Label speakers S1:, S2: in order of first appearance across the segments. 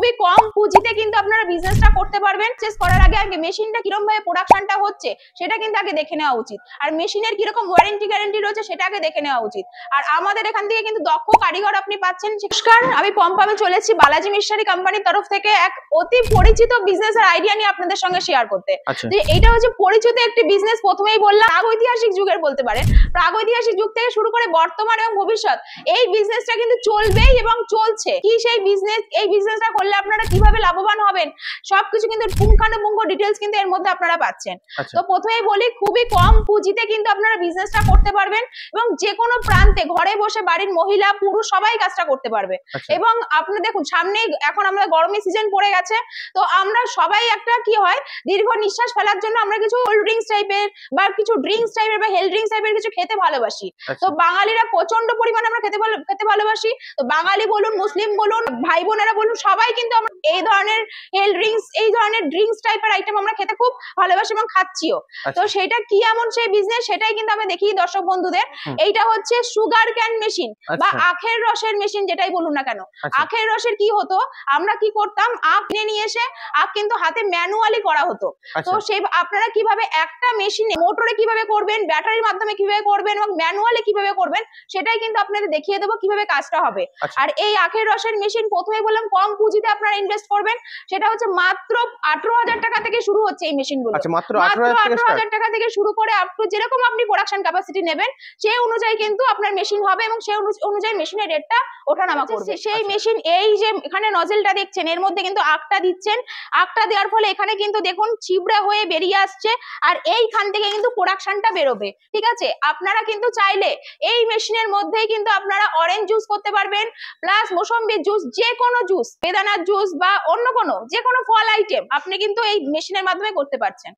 S1: খুবই কম পুঁজিতে কিন্তু আপনারা বিজনেসটা করতে পারবেন। চেস করার আগে আগে মেশিনটা কিরকম ভাবে প্রোডাকশনটা হচ্ছে সেটা কিন্তু আগে দেখে নেওয়া উচিত, আর মেশিনের কিরকম ওয়ারেন্টি গ্যারান্টি রয়েছে সেটা আগে দেখে নেওয়া উচিত। আর আমাদের এখান থেকে কিন্তু দক্ষ কারিগর আপনি পাচ্ছেন। নমস্কার, আমি পম্পামে চলেছি বালাজি মিশনারি কোম্পানির তরফ থেকে এক অতি পরিচিত বিজনেসের আইডিয়া নিয়ে আপনাদের সঙ্গে শেয়ার করতে। যে এটা হচ্ছে পরিচিত একটি বিজনেস, প্রথমেই বললাম প্রাগৈতিহাসিক যুগের বলতে পারেন, প্রাগৈতিহাসিক যুগ থেকে শুরু করে বর্তমান এবং ভবিষ্যৎ এই বিজনেসটা কিন্তু চলবেই এবং চলছে। কি সেই বিজনেস, এই বিজনেসটা করলে আপনারা কিভাবে লাভবান হবেন সবকিছু কিন্তু পুঙ্খানুপুঙ্খ ডিটেইলস কিন্তু এর মধ্যে আপনারা পাচ্ছেন। তো প্রথমেই বলি, খুবই কম পুঁজিতে কিন্তু আপনারা বিজনেসটা করতে পারবেন এবং যে কোনো প্রান্তে ঘরে বসে বাড়ির মহিলা পুরুষ সবাই কাজটা করতে পারবে। এবং আপনি দেখুন সামনে এখন আমরা গরমের সিজন পড়ে গেছে, তো আমরা সবাই একটা কি হয় দীর্ঘ নিঃশ্বাস ফেলার জন্য আমরা কিছু কোল্ড ড্রিঙ্কস টাইপের বা কিছু ড্রিঙ্কস টাইপের বা হেলথ ড্রিঙ্কস টাইপের কিছু খেতে ভালোবাসি। তো বাঙালিরা প্রচন্ড পরিমাণে আমরা খেতে ভালোবাসি। তো বাঙালি বলুন, মুসলিম বলুন, ভাই বোনেরা বলুন, সবাই কিন্তু আমরা এই ধরনের হেলথ ড্রিঙ্কস, এই ধরনের ড্রিঙ্কস টাইপের আইটেম আমরা খেতে খুব ভালোবাসি এবং খাচ্ছিও। তো সেটা কি এমন সেই বিজনেস সেটাই কিন্তু আমি দেখি দর্শক বন্ধুদের। এইটা হচ্ছে সুগার ক্যান মেশিন বা আখের রসের মেশিন, যেটাই বলুন না কেন। আখের রসের কি হতো, আমরা কি করতাম, আখ কিনে নিয়ে এসে আখ কিন্তু হাতে ম্যানুয়ালি করা হতো। তো সেই আপনারা কিভাবে একটা মেশিনে মোটরে কিভাবে করবেন, ব্যাটারির মাধ্যমে কিভাবে করবেন এবং ম্যানুয়ালি কিভাবে করবেন সেটাই কিন্তু আপনাদের দেখিয়ে দেবো কিভাবে কাজটা হবে। আর এই আখের রসের মেশিন প্রথমে বললাম কম পুঁজিতে আপনারা ইনভেস্ট করবেন, সেটা হচ্ছে মাত্র 18,000 টাকা থেকে শুরু হচ্ছে এই মেশিনগুলো। মাত্র 18,000 টাকা থেকে শুরু করে আপ টু যেরকম আপনি প্রোডাকশন ক্যাপাসিটি নেবেন সেই অনুযায়ী কিন্তু আপনার মেশিন হবে এবং সেই অনুযায়ী মেশিনের রেটটা ওঠানামা করবে। সেই মেশিন, এই যে এখানে নজেলটা দেখছেন এর মধ্যে কিন্তু আখটা দিচ্ছেন, আখটা দেওয়ার ফলে এখানে কিন্তু দেখুন চিবড়া হয়ে বেরিয়ে আসছে আর এইখান থেকে কিন্তু প্রোডাকশনটা বেরোবে। ঠিক আছে, আপনারা কিন্তু চাইলে এই মেশিনের মধ্যেই কিন্তু আপনারা অরেঞ্জ জুস করতে পারবেন, প্লাস মৌসম্বির জুস, যে কোনো জুস, বেদানার জুস বা অন্য কোনো যে কোনো ফল আইটেম আপনি কিন্তু এই মেশিনের মাধ্যমে করতে পারছেন।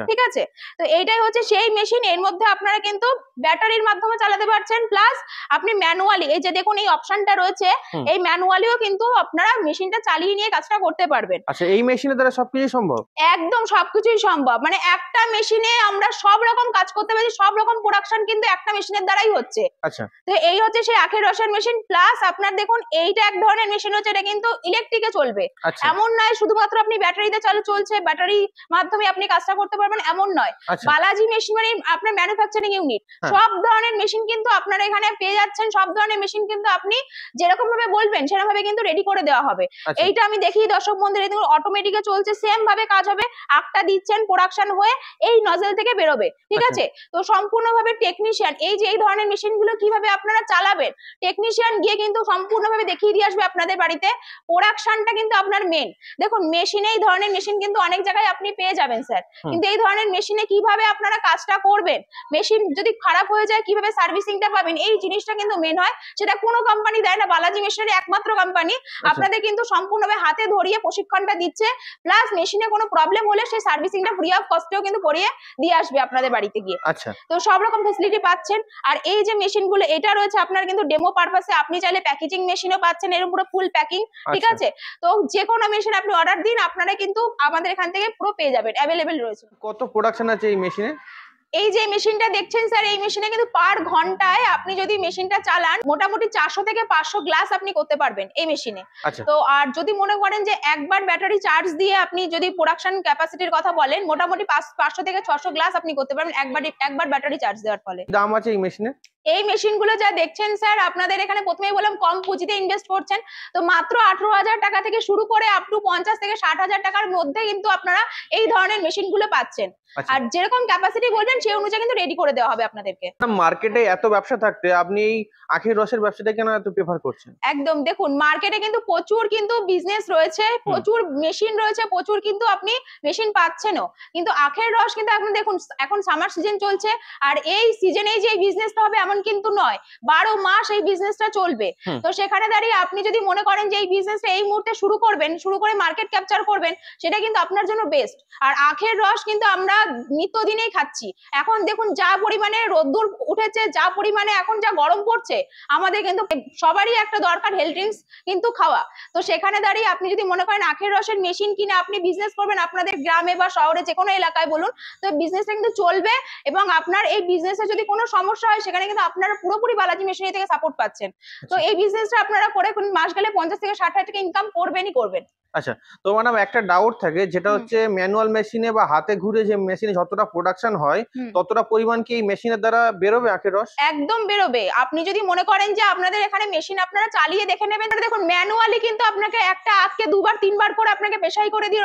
S1: ঠিক আছে, তো এইটাই হচ্ছে সেই মেশিন। এর মধ্যে আপনারা কিন্তু ব্যাটারির মাধ্যমে চালাতে পারছেন, প্লাস আপনি ম্যানুয়ালি, এই যে দেখুন এই অপশনটা রয়েছে, এই ম্যানুয়ালিও কিন্তু আপনারা মেশিনটা চালিয়ে নিয়ে কাজটা করতে পারবেন।
S2: আচ্ছা, এই মেশিনের দ্বারা সবকিছু সম্ভব?
S1: একদম সবকিছুই সম্ভব, মানে একটা মেশিনে আমরা সব রকম কাজ করতে পারি, সব রকম প্রোডাকশন কিন্তু একটা মেশিনের দ্বারাই হচ্ছে।
S2: আচ্ছা,
S1: তো এই হচ্ছে সেই আখের রসের মেশিন। প্লাস আপনার দেখুন এইটা এক ধরনের মেশিন হচ্ছে, এটা কিন্তু ইলেকট্রিকে চলবে। এমন নয় শুধুমাত্র আপনি ব্যাটারিতে চলছে, ব্যাটারি মাধ্যমে আপনি কাজটা করতে পারবেন এমন নয়। বালাজি মেশিন মানে আপনার ম্যানুফ্যাকচারিং ইউনিট, সব ধরনের মেশিন কিন্তু আপনারা এখানে পেয়ে যাচ্ছেন। সব ধরনের মেশিন কিন্তু আপনি যেরকম ভাবে বলবেন সেরকম ভাবে কিন্তু রেডি করে দেওয়া হবে। এইটা আমি দেখি দর্শক বন্ধুরা, দেখুন অটোমেটিকে চলছে, সেম ভাবে কাজ হবে। আখটা দিচ্ছেন, প্রোডাকশন হয়ে এই নজেল থেকে বেরোবে। ঠিক আছে, তো সম্পূর্ণভাবে টেকনিশিয়ান, এই যে এই ধরনের মেশিন গুলো কিভাবে আপনারা চালাবেন, টেকনিশিয়ান গিয়ে কিন্তু সম্পূর্ণভাবে দেখিয়ে দিয়ে আসবে আপনাদের বাড়িতে। প্রোডাকশনটা কিন্তু আপনার মেন। দেখুন মেশিনে এই ধরনের মেশিন কিন্তু অনেক জায়গায় আপনি পেয়ে যাবেন স্যার, কিন্তু এই ধরনের মেশিনে কিভাবে আপনারা কাজটা করবেন, মেশিন যদি খারাপ হয়ে যায় কিভাবে সার্ভিসিংটা পাবেন, এই জিনিসটা কিন্তু মেন হয়। সেটা কোনো কোম্পানি দেয় না, বালাজি মেশিনারি একমাত্র কোম্পানি আপনাদের কিন্তু সম্পূর্ণভাবে হাতে ধরিয়ে প্রশিক্ষণটা দিচ্ছে। প্লাস মেশিনে কোনো প্রবলেম হলে সেই সার্ভিসিংটা ফ্রি অফ কস্টেও কিন্তু করিয়ে দিয়ে আসবে আপনাদের বাড়িতে গিয়ে। তো সব রকম ফ্যাসিলিটি পাচ্ছেন। আর এই যে মেশিন গুলো এটা রয়েছে আপনার কিন্তু ডেমো পারপাসে, আপনি চাইলে প্যাকেজিং মেশিনও পাচ্ছেন, এর উপরে ফুল প্যাকিং। ঠিক আছে, তো যে কোনো মেশিন আপনি অর্ডার দিন, আপনারা কিন্তু আমাদের এখান থেকে পুরো পেয়ে যাবেন, অ্যাভেলেবেল রয়েছে।
S2: কত প্রোডাকশন আছে এই মেশিনে?
S1: এই যে মেশিনটা দেখছেন স্যার, এই মেশিনে কিন্তু পার ঘন্টায় আপনি যদি মেশিনটা চালান মোটামুটি 400 থেকে 500 গ্লাস আপনি করতে পারবেন এই মেশিনে। তো আর যদি মনে করেন যে একবার ব্যাটারি চার্জ দিয়ে আপনি যদি প্রোডাকশন ক্যাপাসিটির কথা বলেন, মোটামুটি 500 থেকে 600 গ্লাস আপনি করতে পারবেন একবার ব্যাটারি চার্জ দেওয়ার ফলে।
S2: দাম আছে এই মেশিনে?
S1: এই মেশিন গুলো যা দেখছেন স্যার, আপনাদের এখানে প্রথমেই বললাম কম পুঁজিতে ইনভেস্ট করছেন, তো মাত্র 18,000 টাকা থেকে শুরু করে আপ টু 50 থেকে 60,000 টাকার মধ্যে কিন্তু আপনারা এই ধরনের মেশিন গুলো পাচ্ছেন। আর যেরকম ক্যাপাসিটি বলবেন সেই অনুযায়ী কিন্তু রেডি করে দেওয়া হবে আপনাদেরকে।
S2: মার্কেটে এত ব্যবসা থাকতে আপনি এই আখের রসের ব্যবসাটা কেন এত প্রেফার করছেন?
S1: একদম দেখুন মার্কেটে কিন্তু প্রচুর কিন্তু বিজনেস রয়েছে, প্রচুর মেশিন রয়েছে, প্রচুর কিন্তু আপনি মেশিন পাচ্ছেনও, কিন্তু আখের রস কিন্তু এখন দেখুন এখন সামার সিজন চলছে, আর এই সিজনে যে এই বিজনেসটা হবে এমন কিন্তু নয়, 12 মাস এই বিজনেসটা চলবে। তো সেখানে দাঁড়িয়ে আপনি যদি মনে করেন যে এই বিজনেসটা এই মুহূর্তে শুরু করবেন, শুরু করে মার্কেট ক্যাপচার করবেন, সেটা কিন্তু আপনার জন্য বেস্ট। আর আখের রস কিন্তু আমরা নিত্যদিনেই খাচ্ছি। এখন দেখুন যা পরিমাণে রোদ্দুর উঠেছে, যা পরিমাণে এখন যা গরম পড়ছে, আমাদের কিন্তু সবারই একটা দরকার হেলথ ড্রিঙ্কস কিন্তু খাওয়া। তো সেখানে দাঁড়িয়ে আপনি যদি মনে করেন আখের রসের মেশিন কিনে আপনি বিজনেস করবেন আপনাদের গ্রামে বা শহরে যে কোনো এলাকায় বলুন, তো বিজনেসটা কিন্তু চলবে। এবং আপনার এই বিজনেসে যদি কোনো সমস্যা হয় সেখানে কিন্তু আপনারা পুরোপুরি বালাজি মেশিনারি থেকে সাপোর্ট পাচ্ছেন। তো এই বিজনেসটা আপনারা করে মাস গেলে 50 থেকে 60 হাজার টাকা ইনকাম করবেনই করবেন।
S2: আচ্ছা, তো ম্যাডাম একটা ডাউট থাকে, যেটা
S1: হুম।
S2: হচ্ছে ম্যানুয়াল মেশিনে বা হাতে ঘুরে যে মেশিনে যতটা প্রোডাকশন হয়
S1: হুম।
S2: ততটা পরিমাণ কি এই মেশিনের দ্বারা বেরোবে আখের রস?
S1: একদম বেরোবে। আপনি যদি মনে করেন যে আপনাদের এখানে মেশিন আপনারা চালিয়ে দেখে নেবেন, তাহলে দেখুন ম্যানুয়ালি কিন্তু আপনাকে একটা আখকে ২ বার ৩ বার করে আপনাকে পেশাই করে দিয়ে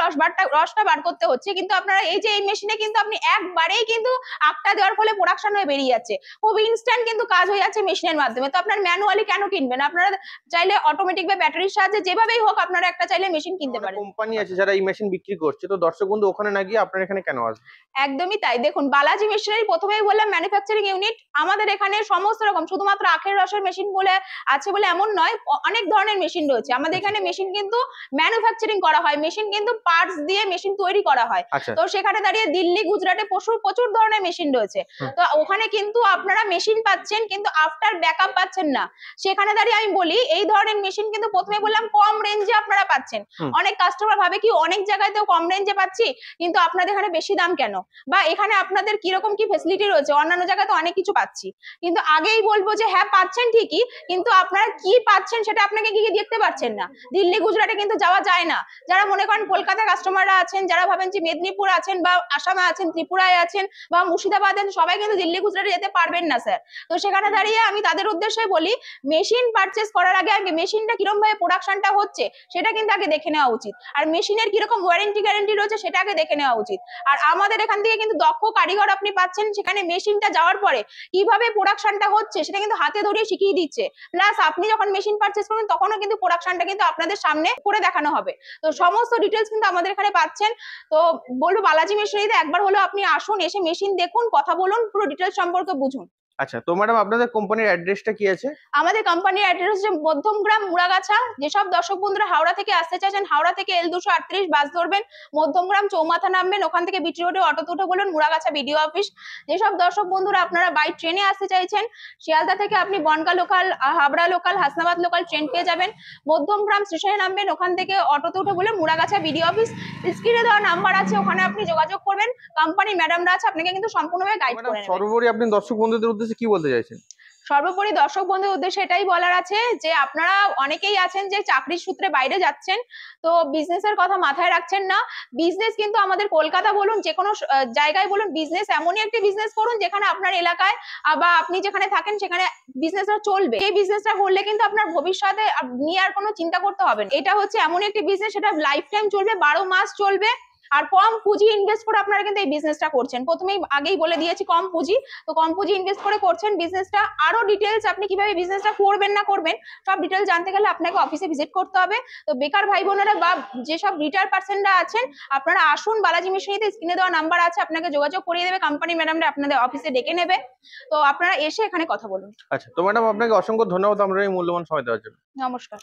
S1: রসটা বার করতে হচ্ছে। কিন্তু আপনারা এই যে এই মেশিনে কিন্তু আপনি একবারেই কিন্তু আখটা দেওয়ার ফলে প্রোডাকশন হয়ে বেরিয়ে যাচ্ছে। খুব ইনস্ট্যান্ট কিন্তু কাজ হয়ে যাচ্ছে মেশিনের মাধ্যমে। তো আপনার ম্যানুয়ালি কেন কিনবেন? আপনারা চাইলে অটোমেটিক বা ব্যাটারির সাহায্যে যেভাবেই হোক আপনারা একটা চাইলে মেশিন কিনতে পারেন।
S2: কোম্পানি আছে যারা এই মেশিন বিক্রি করছে, তো দর্শক বন্ধু ওখানে না গিয়ে আপনার এখানে কেন আসবে?
S1: একদমই তাই। দেখুন বালাজি মেশিনারি প্রথমেই বললাম ম্যানুফ্যাকচারিং ইউনিট। আমাদের এখানে সমস্ত রকম শুধুমাত্র আখের রসের মেশিন বলে আছে বলে এমন নয়। অনেক ধরনের মেশিন রয়েছে। আমাদের এখানে মেশিন কিন্তু ম্যানুফ্যাকচারিং করা হয়। মেশিন কিন্তু পার্টস দিয়ে মেশিন তৈরি করা হয়।
S2: আচ্ছা।
S1: তো সেখানে দাঁড়িয়ে দিল্লি, গুজরাটে প্রচুর ধরনের মেশিন রয়েছে।
S2: হুম।
S1: তো ওখানে কিন্তু আপনারা মেশিন পাচ্ছেন কিন্তু আফটার ব্যাকআপ পাচ্ছেন না। সেখানে দাঁড়িয়ে আমি বলি এই ধরনের মেশিন কিন্তু প্রথমে বললাম কম রেঞ্জে আপনারা পাচ্ছেন।
S2: হুম।
S1: অনেক কাস্টমার ভাবে কি অনেক জায়গায় তো কম রেঞ্জে পাচ্ছি, কিন্তু আপনাদের এখানে বেশি দাম কেন? বা এখানে আপনাদের কিরকম কি ফেসিলিটি রয়েছে, অন্যান্য জায়গায় তো অনেক কিছু পাচ্ছি। কিন্তু আগেই বলবো যে হ্যাঁ পাচ্ছেন ঠিকই, কিন্তু আপনারা কি পাচ্ছেন সেটা আপনাকে কি দেখতে পাচ্ছেন না। দিল্লি গুজরাটে কিন্তু যাওয়া যায় না। যারা মনে করেন কলকাতা কাস্টমাররা আছেন, যারা ভাবেন যে মেদিনীপুর আছেন বা আসামে আছেন, ত্রিপুরায় আছেন বা মুর্শিদাবাদ আছেন, সবাই কিন্তু দিল্লি গুজরাটে যেতে পারবেন না স্যার। তো সেখানে দাঁড়িয়ে আমি তাদের উদ্দেশ্যে বলি মেশিন পারচেস করার আগে আগে মেশিনটা কিরকম ভাবে প্রোডাকশনটা হচ্ছে সেটা কিন্তু আগে দেখে নেওয়া উচিত। আর মেশিনের কিরকম ওয়ারেন্টি গ্যারেন্টি রয়েছে সেটা আগে দেখে নেওয়া উচিত। আর আমাদের এখান থেকে কিন্তু দক্ষ কারিগর আপনি পাচ্ছেন, সেখানে মেশিনটা যাওয়ার পরে কিভাবে প্রোডাকশনটা হচ্ছে সেটা কিন্তু হাতে ধরিয়ে শিখিয়ে দিচ্ছে। প্লাস আপনি যখন মেশিন পারচেস করবেন তখনও কিন্তু প্রোডাকশনটা কিন্তু আপনাদের সামনে করে দেখানো হবে। তো সমস্ত ডিটেলস কিন্তু আমাদের এখানে পাচ্ছেন। তো বলবো বালাজি মেশিনারিতে একবার হলেও আপনি আসুন, এসে মেশিন দেখুন, কথা বলুন, পুরো ডিটেলস সম্পর্কে বুঝুন।
S2: আচ্ছা, তো ম্যাডাম আপনাদের কোম্পানির অ্যাড্রেসটা কি আছে?
S1: আমাদের কোম্পানির অ্যাড্রেস হচ্ছে মধ্যমগ্রাম, মুড়াগাছা। যেসব দর্শক বন্ধুরা হাওড়া থেকে আসতে চাইছেন, হাওড়া থেকে L238 বাস ধরবেন, মধ্যমগ্রাম চৌমাথা নামবেন, ওখান থেকে বিটি রোডে অটোতে উঠে বলুন মুড়াগাছা বিডিও অফিস। যেসব দর্শক বন্ধুরা আপনারা বাই ট্রেনে আসতে চাইছেন, শিয়ালদা থেকে আপনি Bongaon local, Habra local, Hasnabad local train পেয়ে যাবেন। মধ্যমগ্রাম স্টেশনে নামবেন, ওখান থেকে অটোতে উঠে বলুন মুড়াগাছা বিডিও অফিস। স্ক্রিনে দেওয়া নাম্বার আছে, ওখানে আপনি যোগাযোগ করবেন। কোম্পানির ম্যাডামরা আছে, আপনাকে কিন্তু সম্পূর্ণভাবে গাইড
S2: ম্যাডাম
S1: করে নেবেন।
S2: সর্বোপরি আপনি দর্শক বন্ধুদের উদ্দেশ্যে কি বলতে চাইছেন?
S1: সর্বোপরি দর্শক বন্ধুদের উদ্দেশ্যে এটাই বলার আছে যে আপনারা অনেকেই আছেন যে চাকরির সূত্রে বাইরে যাচ্ছেন, তো বিজনেসের কথা মাথায় রাখছেন না। বিজনেস কিন্তু আমাদের কলকাতা বলুন, যে কোনো জায়গায় বলুন, বিজনেস এমনই একটি বিজনেস করুন যেখানে আপনার এলাকায় বা আপনি যেখানে থাকেন সেখানে বিজনেসটা চলবে। এই বিজনেসটা করলে কিন্তু আপনার ভবিষ্যতে নিয়ে আর কোনো চিন্তা করতে হবে না। এটা হচ্ছে এমন একটি বিজনেস, সেটা লাইফ টাইম চলবে, 12 মাস চলবে। আর কম পুঁজি ইনভেস্ট করে আপনারা কিন্তু এই বিজনেসটা করছেন। প্রথমেই আগেই বলে দিয়েছি কম পুঁজি, তো কম পুঁজি ইনভেস্ট করে করছেন বিজনেসটা। আরো ডিটেলস আপনি কিভাবে বিজনেসটা করবেন না করবেন সব ডিটেলস জানতে গেলে আপনাকে অফিসে ভিজিট করতে হবে। তো বেকার ভাই বোনেরা বা যেসব রিটায়ার পার্সনরা আছেন, আপনারা আসুন বালাজি মেশিনারিতে, স্ক্রিনে দেওয়া নাম্বার আছে, আপনাকে যোগাযোগ করিয়ে দেবে কোম্পানি ম্যাডামরা, আপনাদের অফিসে ডেকে নেবে। তো আপনারা এসে এখানে কথা বলুন।
S2: আচ্ছা, তো ম্যাডাম আপনাকে অসংখ্য ধন্যবাদ আপনার এই মূল্যবান সময় দেওয়ার জন্য।
S1: নমস্কার।